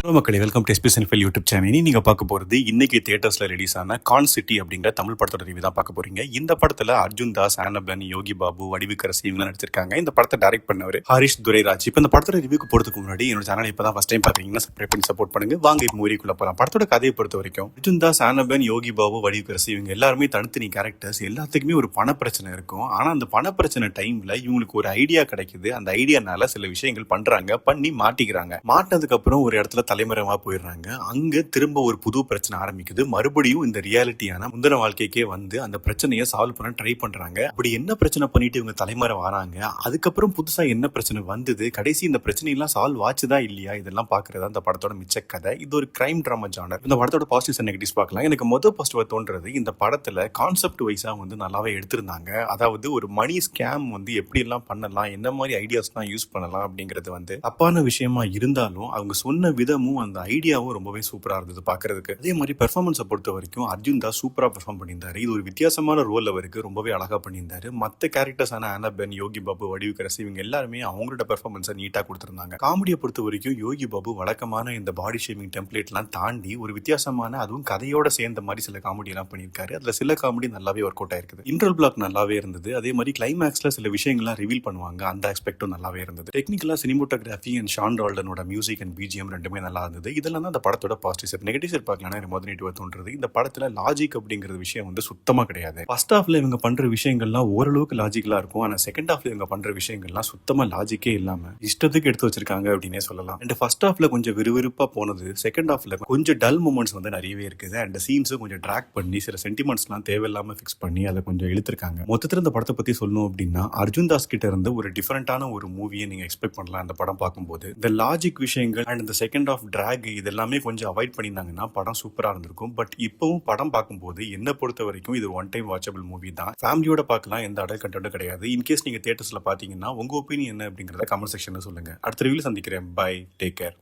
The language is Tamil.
ஹலோ மக்களே, welcome to SP cinephile YouTube channel. நீங்க பார்க்க போறது இன்னைக்கு தியேட்டர்ஸ்ல ரிலீஸ் ஆன கான் சிட்டி அப்படிங்கிற தமிழ் படத்தோட ரிவ்யூ தான் பார்க்க போறீங்க. இந்த படத்துல அர்ஜுன் தாஸ், ஆனபன், யோகி பாபு, வடிவுக்கரசி இவங்க நடிச்சிருக்காங்க. இந்த படத்தை டைரக்ட் பண்ணவர் ஹரிஷ் துரைராஜ். இப்போ இந்த படத்தோட ரிவ்யூக்கு போறதுக்கு முன்னாடி என்னோட சேனல் இப்பதான் ஃபர்ஸ்ட் டைம் பாத்தீங்கன்னா சப்ஸ்கிரைப் பண்ணி சப்போர்ட் பண்ணுங்க. வாங்க இப்போ மூவிக்குள்ள போலாம். படத்தோட கதையை பொறுத்த வரைக்கும் அர்ஜுன் தாஸ், ஆனபன், யோகி பாபு, வடிவுக்கரசி இவங்க எல்லாருமே தனித்தனி கேரக்டர்ஸ். எல்லாத்துக்குமே ஒரு பண பிரச்சனை இருக்கும். ஆனா அந்த பண பிரச்சனை டைம்ல இவங்களுக்கு ஒரு ஐடியா கிடைக்குது. அந்த ஐடியானால சில விஷயங்கள் பண்றாங்க, பண்ணி மாட்டிக்கிறாங்க. மாட்டினதுக்கு அப்புறம் ஒரு இடத்துல தலைமறைவா போயிடுறாங்க. அங்க திரும்ப ஒரு புது பிரச்சனை ஆரம்பிக்குது. மறுபடியும் இந்த ரியாலிட்டியான முந்தின வாழ்க்கைக்கே வந்து அந்த பிரச்சனையை சால்வ் பண்ண ட்ரை பண்றாங்க. அப்படி என்ன பிரச்சனை பண்ணிட்டு இவங்க தலைமறை வராங்க, அதுக்கப்புறம் புதுசா என்ன பிரச்சனை வந்தது, கடைசி இந்த பிரச்சனை எல்லாம் சால்வ் ஆச்சுதா இல்லையா, இதெல்லாம் பாக்குறதா இந்த படத்தோட மிச்ச கதை. இது ஒரு கிரைம் டிராமா ஜானர். இந்த படத்தோட பாசிட்டிவ்ஸ் அண்ட் நெகட்டிவ்ஸ் பார்க்கலாம். எனக்கு மொதல் பாசிட்டிவா தோன்றது, இந்த படத்துல கான்செப்ட் வைஸா வந்து நல்லாவே எடுத்திருந்தாங்க. அதாவது ஒரு மணி ஸ்கேம் வந்து எப்படி எல்லாம் பண்ணலாம், என்ன மாதிரி ஐடியாஸ் தான் யூஸ் பண்ணலாம் அப்படிங்கிறது வந்து தப்பான விஷயமா இருந்தாலும் அவங்க சொன்ன விதமும் அந்த ஐடியாவும் ரொம்பவே சூப்பரா இருந்தது பாக்குறதுக்கு. அதே மாதிரி பெர்ஃபார்மன்ஸை பொறுத்த வரைக்கும் அர்ஜுன் தாஸ் சூப்பரா பெர்ஃபார்ம் பண்ணியிருந்தாரு. இது ஒரு வித்தியாசமான ரோல் அவருக்கு ரொம்பவே அழகா பண்ணியிருந்தாரு. மற்ற கேரக்டர்ஸான ஆனபன், யோகி பாபு, வடிவுக்கரசி இவங்க எல்லாருமே அவங்களோட பெர்ஃபார்மன்ஸை நீட்டா கொடுத்திருந்தாங்க. காமெடியை பொறுத்த வரைக்கும் யோகி பாபு வழக்கமான இந்த பாடி ஷேமிங் டெம்ப்ளேட் எல்லாம் தாண்டி ஒரு வித்தியாசமான, அதுவும் கதையோட சேர்ந்த மாதிரி சில காமெடி எல்லாம் பண்ணியிருக்காரு. அதுல சில காமெடி நல்லாவே ஒர்க் அவுட் ஆயிருக்குது. இன்ட்ரல் பிளாக் நல்லாவே இருந்தது. அதே மாதிரி கிளைமேக்ஸ்ல சில விஷயங்கள்லாம் ரிவீல் பண்ணுவாங்க. அந்த ஆஸ்பெக்டும் நல்லாவே இருந்தது. டெக்னிக்கலா சினிமோட்டோகிராஃபி அண்ட் ஷான் ரால்டனோட மியூசிக் அண்ட் பிஜிஎம் ரெண்டுமே நல்லா இருந்தது. இதெல்லாம் தான் அந்த படத்தோட பாசிட்டிவ். நெகட்டிவ் சைட் பார்க்கலாம். நெகட்டிவா தோன்றது, இந்த படத்துல லாஜிக் அப்படிங்கிற விஷயம் வந்து சுத்தமா கிடையாது. ஃபர்ஸ்ட் ஹாஃப்ல இவங்க பண்ற விஷயங்கள்லாம் ஓரளவுக்கு லாஜிக்கலா இருக்கும். ஆனா செகண்ட் ஹாஃப்ல இவங்க பண்ற விஷயங்கள்லாம் சுத்தமா லாஜிக்கே இல்லாம இஷ்டத்துக்கு எடுத்து வச்சிருக்காங்க அப்படின்னே சொல்லலாம். அண்ட் ஃபர்ஸ்ட் ஹாஃப்ல கொஞ்சம் விறுவிறுப்பா போனது, செகண்ட் ஹாஃப்ல கொஞ்சம் டல் மூமெண்ட்ஸ் வந்து நிறையவே இருக்குது. அண்ட் சீன்ஸும் கொஞ்சம் ட்ராக் பண்ணி சில சென்டிமெண்ட்ஸ் எல்லாம் தேவையில்லாம ஃபிக்ஸ் பண்ணி அதை கொஞ்சம் இழுத்திருக்காங்க. மொத்தத்தில் இந்த படத்தை பத்தி சொல்லணும் அப்படின்னா அர்ஜுன் தாஸ் கிட்ட இருந்து ஒரு டிஃபரெண்டான ஒரு மூவியை நீங்க எக்ஸ்பெக்ட் பண்ணலாம். இந்த படம் பார்க்கும்போது இந்த லாஜிக் விஷயங்கள் அண்ட் இந்த செகண்ட் ஹாஃப் டிராக் இதெல்லாமே கொஞ்சம் அவாய்ட் பண்ணியிருந்தாங்கன்னா படம் சூப்பரா இருந்திருக்கும். பட் இப்பவும் படம் பார்க்கும்போது என்ன பொறுத்த வரைக்கும் இது ஒன் டைம் வாட்சபிள் மூவி தான். ஃபேமிலியோட பார்க்கலாம், எந்த அடல் கண்டென்ட்டும் கிடையாது. இன்கேஸ் நீங்க தியேட்டர்ஸ்ல பாத்தீங்கன்னா உங்க ஒப்பீனியன் என்ன அப்படிங்கறத கமெண்ட் செக்ஷன்ல சொல்லுங்க. அடுத்த ரிவ்யூல சந்திக்கிறேன். Bye, take care.